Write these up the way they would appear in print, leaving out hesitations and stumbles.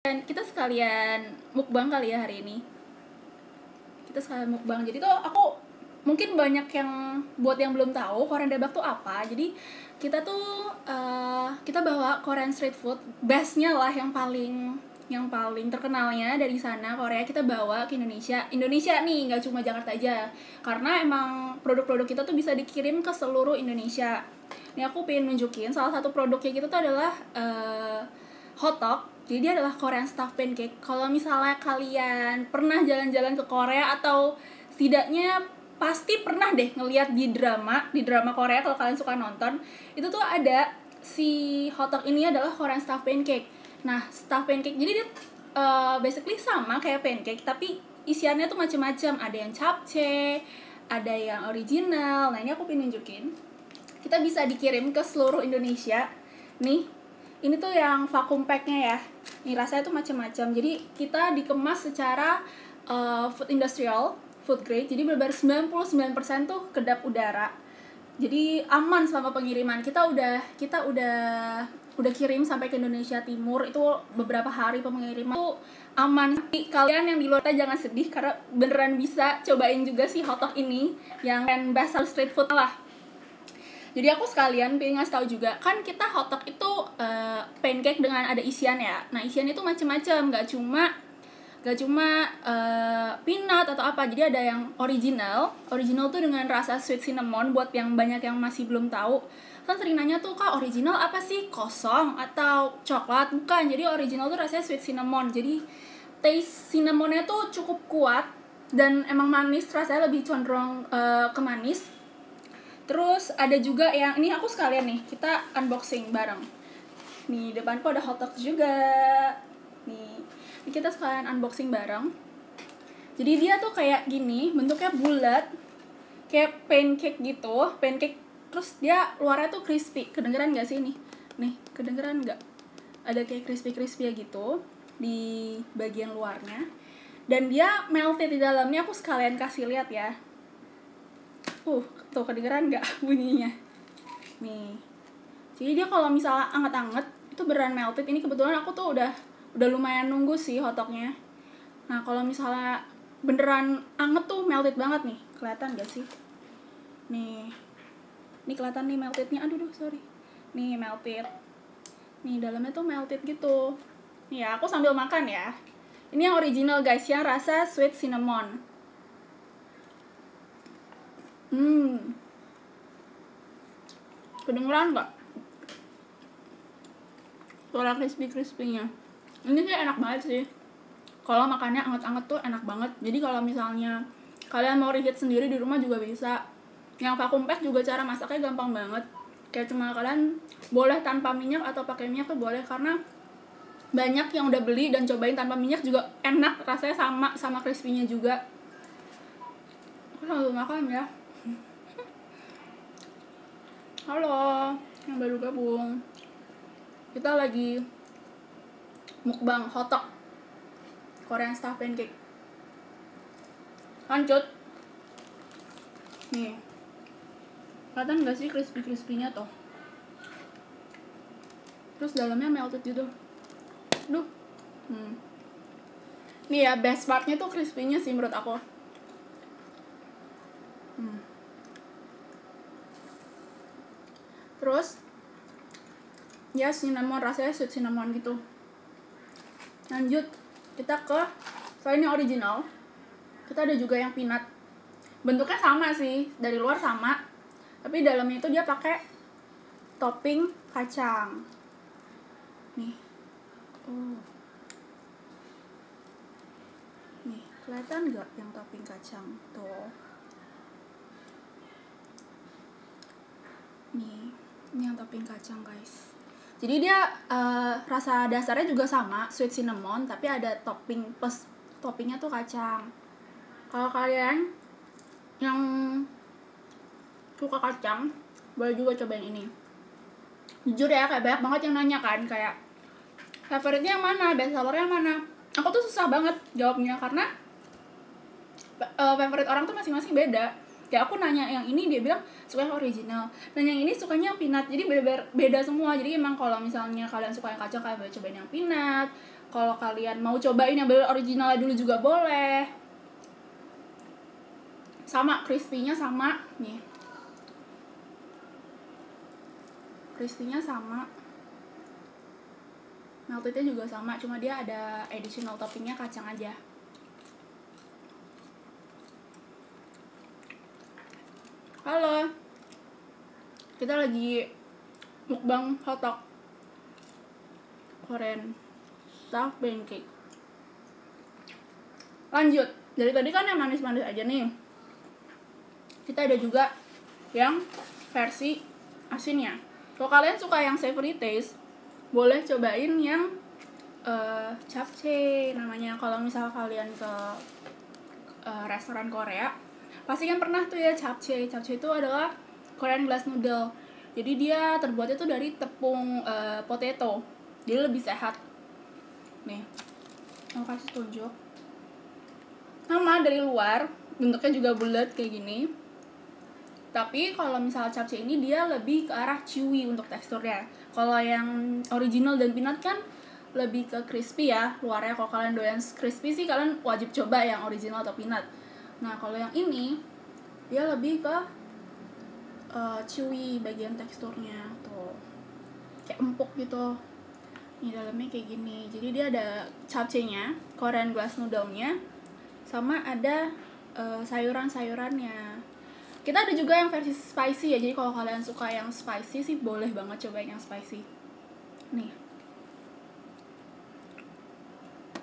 Dan kita sekalian mukbang kali ya hari ini. Kita sekalian mukbang. Jadi tuh aku mungkin banyak yang buat yang belum tahu Korean debak tuh apa. Jadi kita tuh kita bawa Korean street food, bestnya lah yang paling terkenalnya dari sana Korea, kita bawa ke Indonesia nih, nggak cuma Jakarta aja, karena emang produk-produk kita tuh bisa dikirim ke seluruh Indonesia. Ini aku pengen nunjukin salah satu produknya kita tuh adalah hotdog. Jadi dia adalah Korean stuffed pancake. Kalau misalnya kalian pernah jalan-jalan ke Korea atau setidaknya pasti pernah deh ngelihat di drama Korea, kalau kalian suka nonton, itu tuh ada si hotdog ini adalah Korean stuffed pancake. Nah, stuffed pancake jadi dia basically sama kayak pancake tapi isiannya tuh macam-macam. Ada yang japchae, ada yang original. Nah, ini aku pengen nunjukin. Kita bisa dikirim ke seluruh Indonesia. Nih, ini tuh yang vacuum packnya ya. Nih rasanya tuh macam-macam. Jadi kita dikemas secara food industrial, food grade. Jadi benar-benar 99% tuh kedap udara. Jadi aman selama pengiriman. Kita udah kirim sampai ke Indonesia Timur. Itu beberapa hari pengiriman tuh aman. Jadi kalian yang di luar jangan sedih karena beneran bisa cobain juga sih hotdog ini yang best street food lah. Jadi aku sekalian pengen ngasih tahu juga, kan kita hotdog itu pancake dengan ada isian ya. Nah, isiannya itu macam-macam, nggak cuma peanut atau apa. Jadi ada yang original tuh dengan rasa sweet cinnamon. Buat yang banyak yang masih belum tahu, kan sering nanya tuh, Kak, original apa sih, kosong atau coklat? Bukan, jadi original tuh rasanya sweet cinnamon. Jadi taste cinnamonnya tuh cukup kuat dan emang manis, rasanya lebih condong ke manis. Terus ada juga yang ini aku sekalian nih, kita unboxing bareng. Nih, depanku ada hotdog juga. Nih, ini kita sekalian unboxing bareng. Jadi dia tuh kayak gini, bentuknya bulat, kayak pancake gitu, pancake. Terus dia luarnya tuh crispy. Kedengeran nggak sih nih? Nih, kedengeran nggak? Ada kayak crispy ya gitu di bagian luarnya. Dan dia melted di dalamnya. Aku sekalian kasih lihat ya. Tuh kedengeran nggak bunyinya? Nih. Jadi dia kalau misalnya anget-anget itu beneran melted. Ini kebetulan aku tuh udah lumayan nunggu sih hotdognya. Nah, kalau misalnya beneran anget tuh melted banget nih. Kelihatan gak sih? Nih. Nih kelihatan nih meltednya. Aduh, sorry. Nih melted. Nih dalamnya tuh melted gitu. Nih ya, aku sambil makan ya. Ini yang original guys, yang rasa sweet cinnamon. Kedengeran nggak? Suara crispy-nya. Ini sih enak banget sih. Kalau makannya anget-anget tuh enak banget. Jadi kalau misalnya kalian mau reheat sendiri di rumah juga bisa. Yang vacuum pack juga cara masaknya gampang banget. Kayak cuma kalian boleh tanpa minyak atau pakai minyak tuh boleh, karena banyak yang udah beli dan cobain tanpa minyak juga enak, rasanya sama crispy-nya juga. Aku sambil makan ya. Halo yang baru gabung, kita lagi mukbang hotdog Korean stuffed pancake. Lanjut. Nih, kelihatan gak sih crispy-nya tuh? Terus dalamnya melted gitu. Duh. Nih ya, best partnya tuh crispy-nya sih menurut aku. Terus ya cinnamon, rasanya sweet cinnamon gitu. Lanjut, kita ke selain yang original, kita ada juga yang peanut. Bentuknya sama sih, dari luar sama, tapi dalamnya itu dia pakai topping kacang. Nih. Nih, kelihatan nggak yang topping kacang tuh? Nih, ini yang topping kacang guys. Jadi dia rasa dasarnya juga sama, sweet cinnamon, tapi ada topping plus toppingnya tuh kacang. Kalau kalian yang suka kacang, boleh juga cobain ini. Jujur ya, kayak banyak banget yang nanya kan, kayak favoritnya yang mana, best sellernya yang mana. Aku tuh susah banget jawabnya karena favorit orang tuh masing-masing beda. Kayak aku nanya yang ini, dia bilang suka yang original, dan yang ini sukanya yang peanut. Jadi beda semua. Jadi emang kalau misalnya kalian suka yang kacang, kalian boleh cobain yang peanut. kalau kalian mau cobain yang bener originalnya dulu juga boleh. Sama crispy-nya sama nih, crispy-nya sama, melted-nya juga sama, cuma dia ada additional toppingnya kacang aja. Halo, kita lagi mukbang hotdog Korean stuffed pancake. Lanjut, dari tadi kan yang manis-manis aja nih, kita ada juga yang versi asinnya. Kalau kalian suka yang savory taste, boleh cobain yang japchae namanya. Kalau misal kalian ke restoran Korea, pasti kan pernah tuh ya japchae. Japchae itu adalah Korean glass noodle. Jadi dia terbuatnya tuh dari tepung potato. Jadi lebih sehat. Nih, mau kasih tunjuk. Sama dari luar, bentuknya juga bulat kayak gini. Tapi kalau misal japchae ini dia lebih ke arah chewy untuk teksturnya. Kalau yang original dan peanut kan lebih ke crispy ya luarnya. Kalau kalian doyan crispy sih kalian wajib coba yang original atau peanut. Nah kalau yang ini dia lebih ke chewy bagian teksturnya tuh, kayak empuk gitu. Ini dalamnya kayak gini. Jadi dia ada japchae-nya, Korean glass noodle-nya, sama ada sayuran-sayurannya. Kita ada juga yang versi spicy ya. Jadi kalau kalian suka yang spicy sih boleh banget cobain yang spicy. Nih.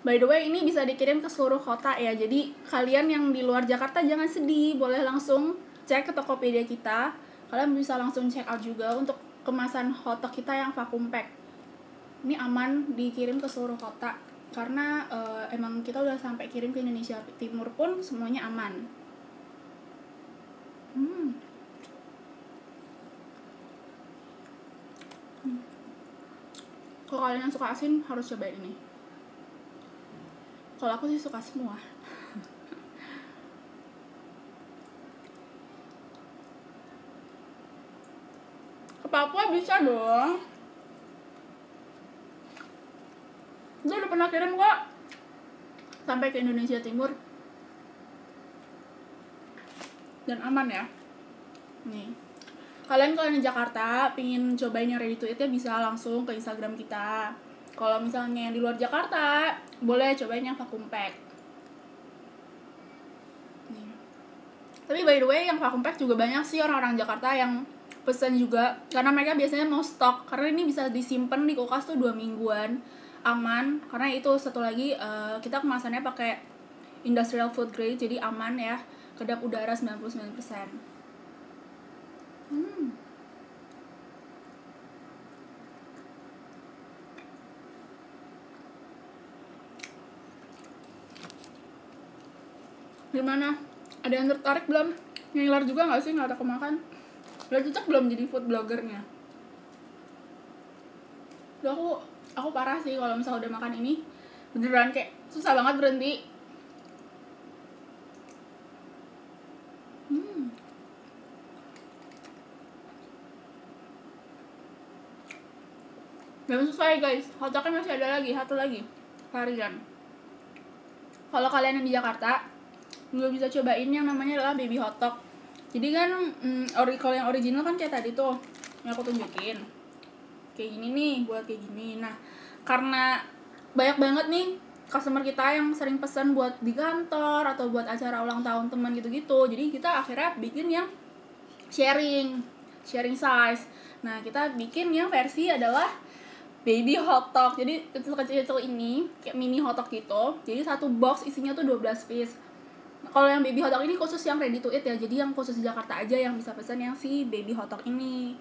By the way, ini bisa dikirim ke seluruh kota ya. Jadi kalian yang di luar Jakarta jangan sedih, boleh langsung cek ke Tokopedia kita. Kalian bisa langsung check out juga untuk kemasan hotdog kita yang vacuum pack. Ini aman dikirim ke seluruh kota karena emang kita udah sampai kirim ke Indonesia Timur pun semuanya aman. Kalau kalian yang suka asin harus cobain ini. Kalau aku sih suka semua. Ke Papua bisa dong. Gue udah pernah kirim kok sampai ke Indonesia Timur dan aman ya. Nih, kalian kalau di Jakarta pingin cobain yang ready to eat ya bisa langsung ke Instagram kita. Kalau misalnya yang di luar Jakarta boleh cobain yang vacuum pack. Nih. Tapi by the way yang vacuum pack juga banyak sih orang-orang Jakarta yang pesan juga, karena mereka biasanya mau stok, karena ini bisa disimpan di kulkas tuh 2 mingguan aman. Karena itu satu lagi kita kemasannya pakai industrial food grade, jadi aman ya, kedap udara 99%. Gimana? Ada yang tertarik belum? Ngiler juga nggak sih nggak ada kemakan? Udah cocok belum jadi food bloggernya? Udah aku parah sih kalau misalnya udah makan ini, beneran kayak susah banget berhenti. Belum selesai guys, hotdognya masih ada lagi, satu lagi varian. Kalau kalian yang di Jakarta juga bisa cobain yang namanya adalah baby hotdog. Jadi kan kalau yang original kan kayak tadi tuh yang aku tunjukin, kayak gini nih, buat kayak gini. Nah karena banyak banget nih customer kita yang sering pesan buat di kantor atau buat acara ulang tahun teman gitu-gitu, jadi kita akhirnya bikin yang sharing size. Nah kita bikin yang versi adalah baby hotdog. Jadi kecil-kecil ini kayak mini hotdog gitu. Jadi satu box isinya tuh 12 piece. Kalau yang baby hotdog ini khusus yang ready to eat ya. Jadi yang khusus di Jakarta aja yang bisa pesan yang si baby hotdog ini.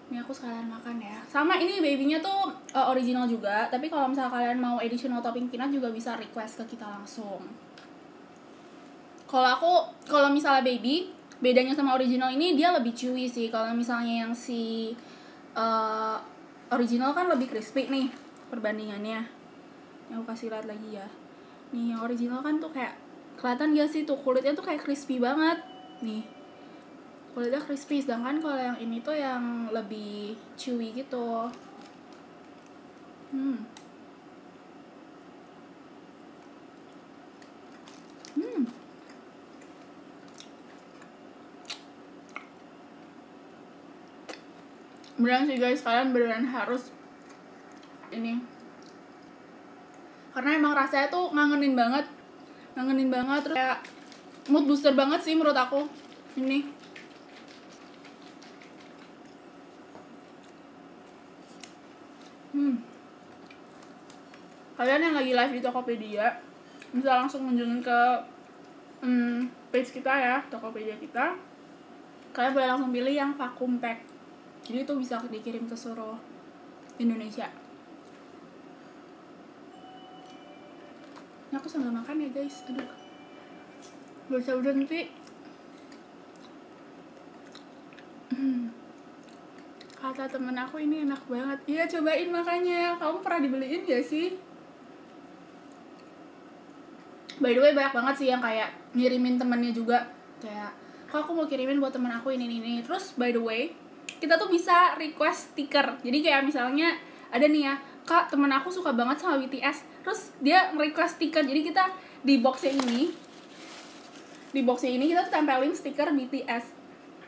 Ini aku sekalian makan ya. Sama ini babynya tuh original juga. Tapi kalau misalnya kalian mau additional topping peanut juga bisa request ke kita langsung. Kalau misalnya baby, bedanya sama original ini dia lebih chewy sih. Kalau misalnya yang si original kan lebih crispy nih perbandingannya. Yang aku kasih lihat lagi ya. Nih yang original kan tuh kayak kelihatan gak sih tuh kulitnya tuh kayak crispy banget. Nih kulitnya crispy, sedangkan kalau yang ini tuh yang lebih chewy gitu. Beneran sih guys, kalian beneran harus ini, karena emang rasanya tuh ngangenin banget terus kayak mood booster banget sih menurut aku ini. Kalian yang lagi live di Tokopedia bisa langsung kunjungin ke page kita ya, Tokopedia kita. Kalian boleh langsung pilih yang vacuum pack, jadi itu bisa dikirim ke seluruh Indonesia. Ini aku sambil makan ya guys, aduh gak bisa berhenti. Kata temen aku ini enak banget. Iya cobain makanya, kamu pernah dibeliin gak sih? By the way banyak banget sih yang kayak ngirimin temennya juga, kayak kok aku mau kirimin buat temen aku ini. Terus by the way kita tuh bisa request stiker. Jadi kayak misalnya ada nih ya, kak temen aku suka banget sama BTS, terus dia request stiker. Jadi kita di boxnya ini kita tuh tempelin stiker BTS.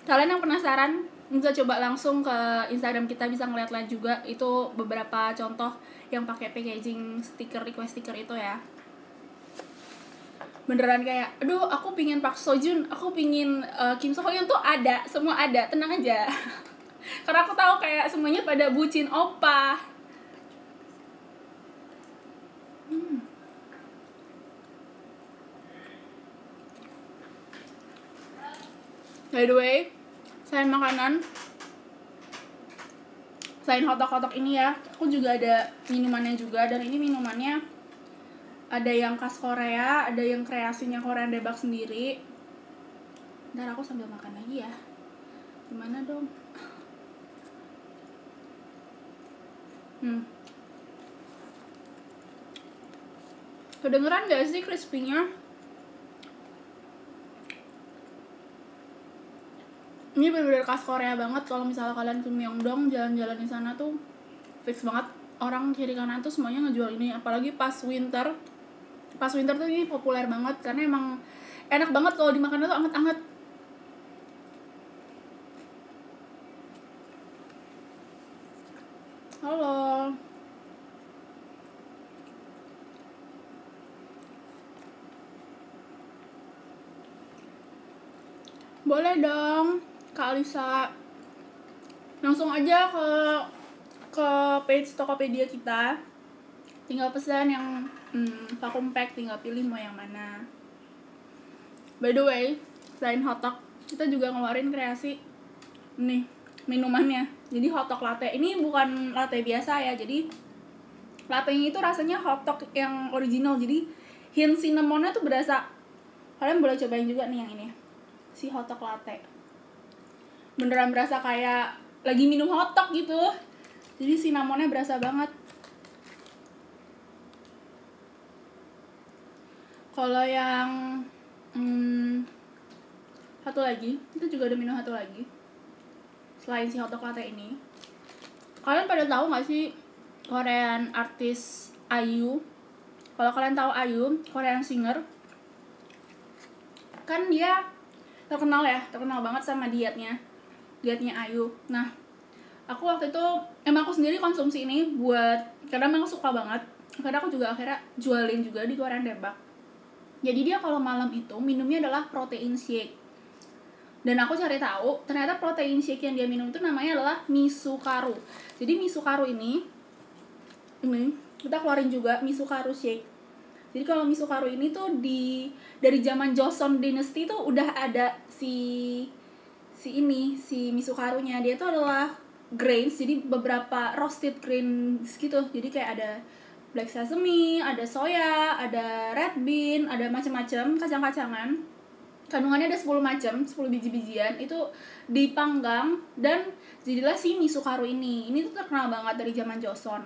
Kalian yang penasaran bisa coba langsung ke Instagram kita, bisa ngeliat-liat juga itu beberapa contoh yang pakai packaging stiker, request stiker itu ya. Beneran kayak aduh aku pingin Park Seo-joon, aku pingin Kim So-hyun tuh ada, semua ada, tenang aja. Karena aku tahu kayak semuanya pada bucin oppa. By the way, selain makanan, selain hotdog ini ya, aku juga ada minumannya juga. Dan ini minumannya ada yang khas Korea, ada yang kreasinya Korean Debak sendiri. Ntar aku sambil makan lagi ya. Gimana dong? Kedengeran gak sih crispy-nya? Ini bener-bener khas Korea banget. Kalau misalnya kalian ke Myeongdong, jalan-jalan di sana tuh fix banget orang kiri kanan tuh semuanya ngejual ini. Apalagi pas winter tuh ini populer banget karena emang enak banget kalau dimakannya tuh anget-anget. Halo. Boleh dong, Kak Alisa. Langsung aja ke page Tokopedia kita. Tinggal pesan yang vacuum pack, tinggal pilih mau yang mana. By the way, selain hotdog, kita juga ngeluarin kreasi nih minumannya. Jadi hotdog latte. Ini bukan latte biasa ya. Jadi latte-nya itu rasanya hotdog yang original. Jadi hint cinnamonnya tuh berasa. Kalian boleh cobain juga nih yang ini, si hotdog latte. Beneran berasa kayak lagi minum hotdog gitu. Jadi cinnamonnya berasa banget. Kalau yang satu lagi, kita juga ada minum satu lagi selain si hotdog latte ini. Kalian pada tahu nggak sih Korean artis IU? Kalau kalian tahu IU, Korean singer, kan dia terkenal banget sama dietnya IU. Nah, aku waktu itu emang aku sendiri konsumsi ini karena emang suka banget. Karena aku juga akhirnya jualin juga di Korean Debak. Jadi dia kalau malam itu minumnya adalah protein shake. Dan aku cari tahu, ternyata protein shake yang dia minum itu namanya adalah Misukaru. Jadi Misukaru ini kita keluarin juga Misukaru shake. Jadi kalau Misukaru ini tuh dari zaman Joseon Dynasty tuh udah ada si Misukarunya. Dia tuh adalah grains, jadi beberapa roasted grains gitu. Jadi kayak ada black sesame, ada soya, ada red bean, ada macam-macam kacang-kacangan. Kandungannya ada 10 macam, 10 biji-bijian. Itu dipanggang dan jadilah si Misukaru ini. Ini tuh terkenal banget dari zaman Joseon.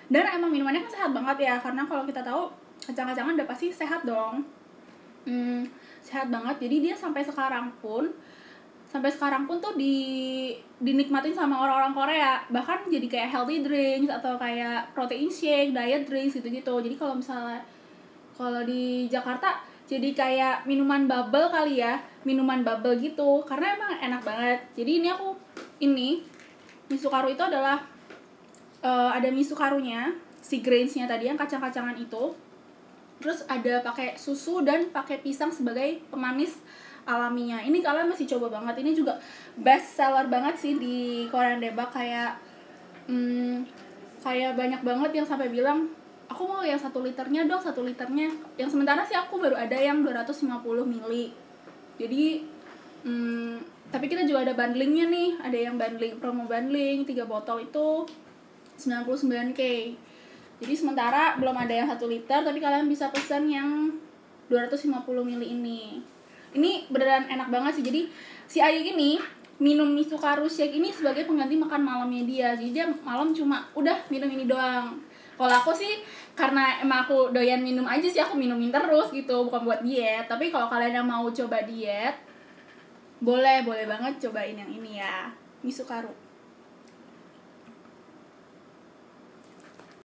Dan emang minumannya kan sehat banget ya, karena kalau kita tahu kacang-kacangan udah pasti sehat dong. Sehat banget. Jadi dia sampai sekarang pun tuh dinikmatin sama orang-orang Korea. Bahkan jadi kayak healthy drinks atau kayak protein shake, diet drinks gitu-gitu. Jadi kalau di Jakarta jadi kayak minuman bubble kali ya, minuman bubble gitu. Karena emang enak banget. Jadi ini Misukaru itu adalah ada misukarunya, si grainsnya tadi yang kacang-kacangan itu. Terus ada pakai susu dan pakai pisang sebagai pemanis alaminya. Ini kalian masih coba banget. Ini juga best seller banget sih di Korean Debak, kayak kayak banyak banget yang sampai bilang aku mau yang 1 liternya dong, 1 liternya. Yang sementara sih aku baru ada yang 250 ml. Jadi tapi kita juga ada bundlingnya nih, ada yang bundling, promo bundling 3 botol itu 99k. Jadi sementara belum ada yang 1 liter, tapi kalian bisa pesan yang 250 ml ini. Ini beneran enak banget sih. Jadi si Ayu ini minum Misukaru shake ini sebagai pengganti makan malamnya dia. Jadi dia malam cuma udah minum ini doang. Kalau aku sih karena emang aku doyan minum aja sih, aku minumin terus gitu, bukan buat diet. Tapi kalau kalian yang mau coba diet, boleh banget cobain yang ini ya, Misukaru.